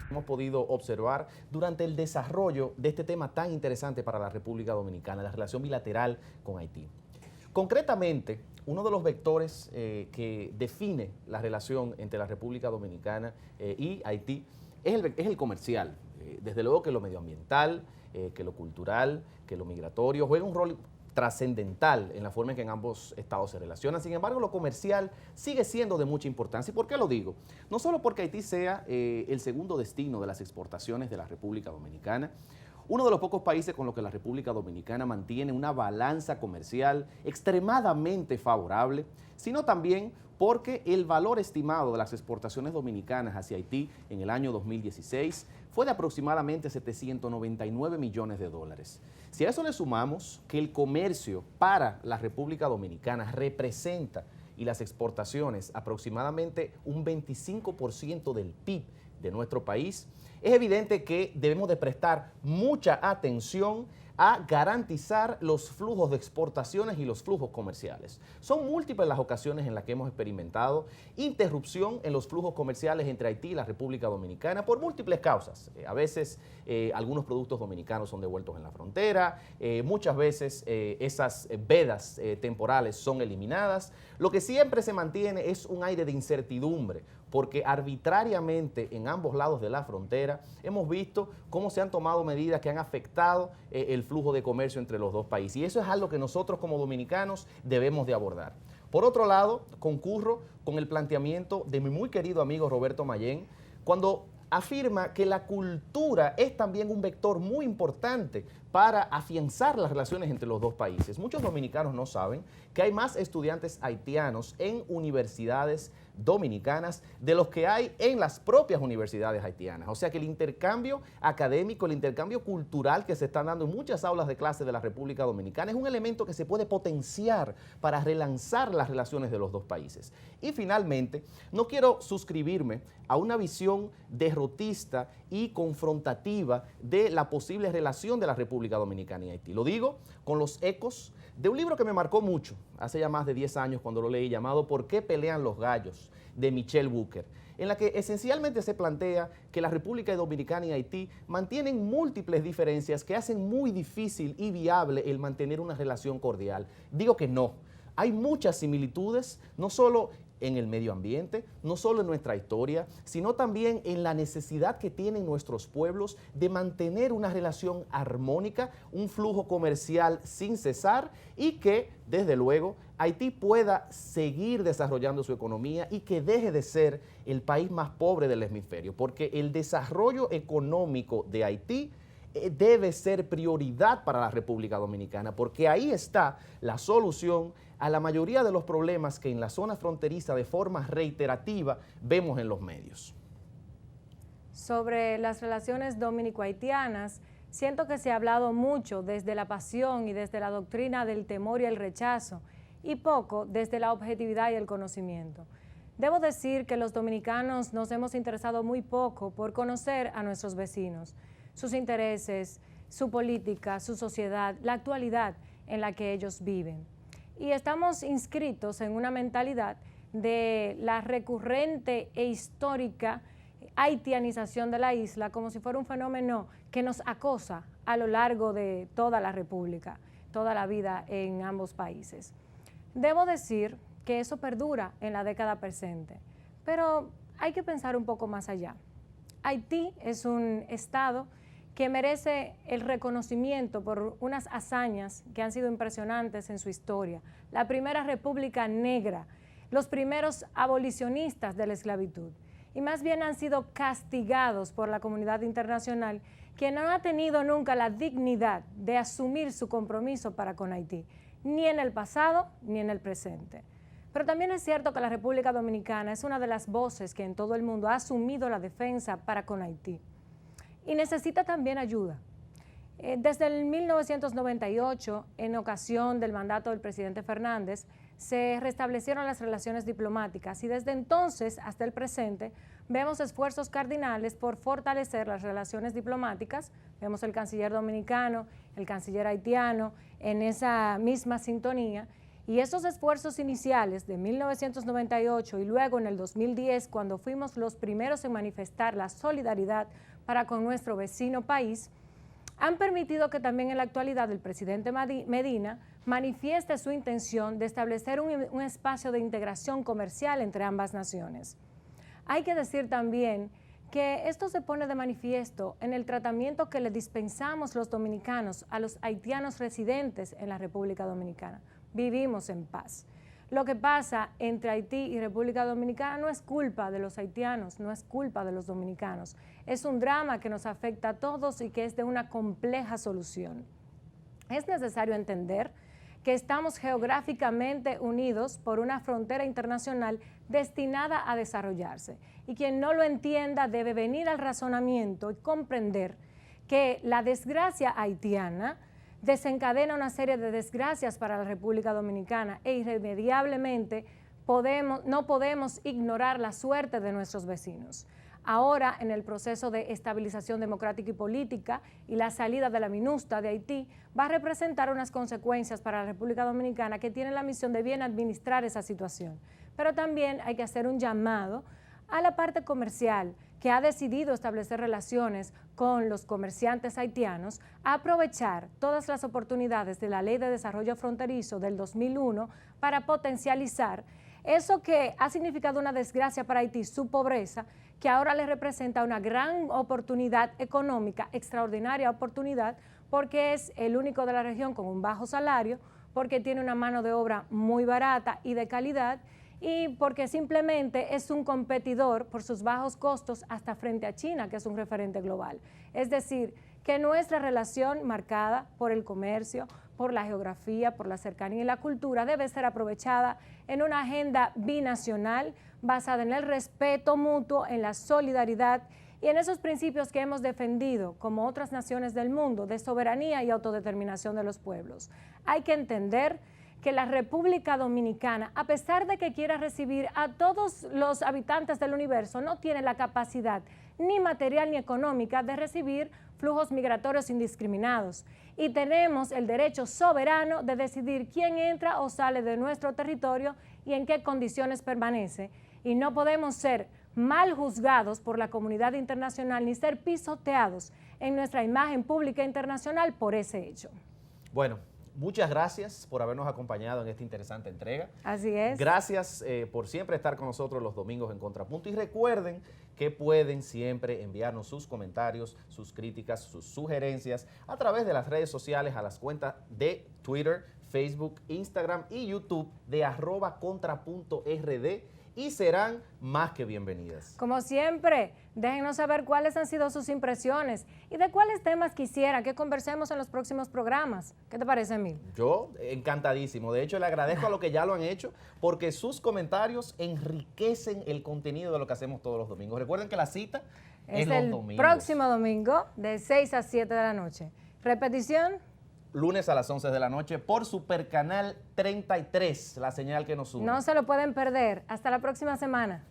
Hemos podido observar durante el desarrollo de este tema tan interesante para la República Dominicana, la relación bilateral con Haití. Concretamente, uno de los vectores que define la relación entre la República Dominicana y Haití es el comercial. Desde luego que lo medioambiental, que lo cultural, que lo migratorio juega un rol trascendental en la forma en que en ambos estados se relacionan. Sin embargo, lo comercial sigue siendo de mucha importancia. ¿Y por qué lo digo? No solo porque Haití sea el segundo destino de las exportaciones de la República Dominicana, uno de los pocos países con los que la República Dominicana mantiene una balanza comercial extremadamente favorable, sino también porque el valor estimado de las exportaciones dominicanas hacia Haití en el año 2016 fue de aproximadamente 799 millones de dólares. Si a eso le sumamos que el comercio para la República Dominicana representa y las exportaciones aproximadamente un 25% del PIB de nuestro país, es evidente que debemos de prestar mucha atención a garantizar los flujos de exportaciones y los flujos comerciales. Son múltiples las ocasiones en las que hemos experimentado interrupción en los flujos comerciales entre Haití y la República Dominicana por múltiples causas. A veces algunos productos dominicanos son devueltos en la frontera, muchas veces esas vedas temporales son eliminadas. Lo que siempre se mantiene es un aire de incertidumbre, porque arbitrariamente en ambos lados de la frontera hemos visto cómo se han tomado medidas que han afectado el flujo de comercio entre los dos países. Y eso es algo que nosotros como dominicanos debemos de abordar. Por otro lado, concurro con el planteamiento de mi muy querido amigo Roberto Mayén, cuando afirma que la cultura es también un vector muy importante para afianzar las relaciones entre los dos países. Muchos dominicanos no saben que hay más estudiantes haitianos en universidades dominicanas de los que hay en las propias universidades haitianas. O sea que el intercambio académico, el intercambio cultural que se están dando en muchas aulas de clase de la República Dominicana es un elemento que se puede potenciar para relanzar las relaciones de los dos países. Y finalmente, no quiero suscribirme a una visión derrotista y confrontativa de la posible relación de la República Dominicana y Haití. Lo digo con los ecos de un libro que me marcó mucho, hace ya más de 10 años cuando lo leí, llamado ¿Por qué pelean los gallos?, de Michel Booker, en la que esencialmente se plantea que la República Dominicana y Haití mantienen múltiples diferencias que hacen muy difícil y viable el mantener una relación cordial. Digo que no. Hay muchas similitudes, no solo en el medio ambiente, no solo en nuestra historia, sino también en la necesidad que tienen nuestros pueblos de mantener una relación armónica, un flujo comercial sin cesar y que, desde luego, Haití pueda seguir desarrollando su economía y que deje de ser el país más pobre del hemisferio, porque el desarrollo económico de Haití debe ser prioridad para la República Dominicana, porque ahí está la solución a la mayoría de los problemas que en la zona fronteriza de forma reiterativa vemos en los medios. Sobre las relaciones dominico-haitianas, siento que se ha hablado mucho desde la pasión y desde la doctrina del temor y el rechazo, y poco desde la objetividad y el conocimiento. Debo decir que los dominicanos nos hemos interesado muy poco por conocer a nuestros vecinos, sus intereses, su política, su sociedad, la actualidad en la que ellos viven. Y estamos inscritos en una mentalidad de la recurrente e histórica haitianización de la isla como si fuera un fenómeno que nos acosa a lo largo de toda la República, toda la vida en ambos países. Debo decir que eso perdura en la década presente, pero hay que pensar un poco más allá. Haití es un estado que merece el reconocimiento por unas hazañas que han sido impresionantes en su historia. La primera república negra, los primeros abolicionistas de la esclavitud, y más bien han sido castigados por la comunidad internacional, que no ha tenido nunca la dignidad de asumir su compromiso para con Haití, ni en el pasado ni en el presente. Pero también es cierto que la República Dominicana es una de las voces que en todo el mundo ha asumido la defensa para con Haití. Y necesita también ayuda. Desde el 1998, en ocasión del mandato del presidente Fernández, se restablecieron las relaciones diplomáticas y desde entonces hasta el presente vemos esfuerzos cardinales por fortalecer las relaciones diplomáticas. Vemos el canciller dominicano, el canciller haitiano en esa misma sintonía. Y esos esfuerzos iniciales de 1998 y luego en el 2010, cuando fuimos los primeros en manifestar la solidaridad para con nuestro vecino país, han permitido que también en la actualidad el presidente Medina manifieste su intención de establecer un espacio de integración comercial entre ambas naciones. Hay que decir también que esto se pone de manifiesto en el tratamiento que le dispensamos los dominicanos a los haitianos residentes en la República Dominicana. Vivimos en paz. Lo que pasa entre Haití y República Dominicana no es culpa de los haitianos, no es culpa de los dominicanos. Es un drama que nos afecta a todos y que es de una compleja solución. Es necesario entender que estamos geográficamente unidos por una frontera internacional destinada a desarrollarse. Y quien no lo entienda debe venir al razonamiento y comprender que la desgracia haitiana desencadena una serie de desgracias para la República Dominicana e irremediablemente no podemos ignorar la suerte de nuestros vecinos. Ahora, en el proceso de estabilización democrática y política y la salida de la MINUSTAH de Haití, va a representar unas consecuencias para la República Dominicana que tienen la misión de bien administrar esa situación. Pero también hay que hacer un llamado a la parte comercial que ha decidido establecer relaciones con los comerciantes haitianos, a aprovechar todas las oportunidades de la Ley de Desarrollo Fronterizo del 2001 para potencializar eso que ha significado una desgracia para Haití, su pobreza, que ahora le representa una gran oportunidad económica, extraordinaria oportunidad, porque es el único de la región con un bajo salario, porque tiene una mano de obra muy barata y de calidad, y porque simplemente es un competidor por sus bajos costos hasta frente a China, que es un referente global. Es decir, que nuestra relación marcada por el comercio, por la geografía, por la cercanía y la cultura debe ser aprovechada en una agenda binacional basada en el respeto mutuo, en la solidaridad y en esos principios que hemos defendido como otras naciones del mundo de soberanía y autodeterminación de los pueblos. Hay que entender que la República Dominicana, a pesar de que quiera recibir a todos los habitantes del universo, no tiene la capacidad ni material ni económica de recibir flujos migratorios indiscriminados. Y tenemos el derecho soberano de decidir quién entra o sale de nuestro territorio y en qué condiciones permanece. Y no podemos ser mal juzgados por la comunidad internacional ni ser pisoteados en nuestra imagen pública internacional por ese hecho. Bueno, muchas gracias por habernos acompañado en esta interesante entrega. Así es. Gracias por siempre estar con nosotros los domingos en Contrapunto y recuerden que pueden siempre enviarnos sus comentarios, sus críticas, sus sugerencias a través de las redes sociales a las cuentas de Twitter, Facebook, Instagram y YouTube de @contrapunto.rd y serán más que bienvenidas. Como siempre, déjenos saber cuáles han sido sus impresiones y de cuáles temas quisiera que conversemos en los próximos programas. ¿Qué te parece, Emil? Yo encantadísimo. De hecho, le agradezco a los que ya lo han hecho porque sus comentarios enriquecen el contenido de lo que hacemos todos los domingos. Recuerden que la cita es los el domingos. próximo domingo de 6 a 7 de la noche. Repetición. Lunes a las 11 de la noche por Supercanal 33, la señal que nos une. No se lo pueden perder. Hasta la próxima semana.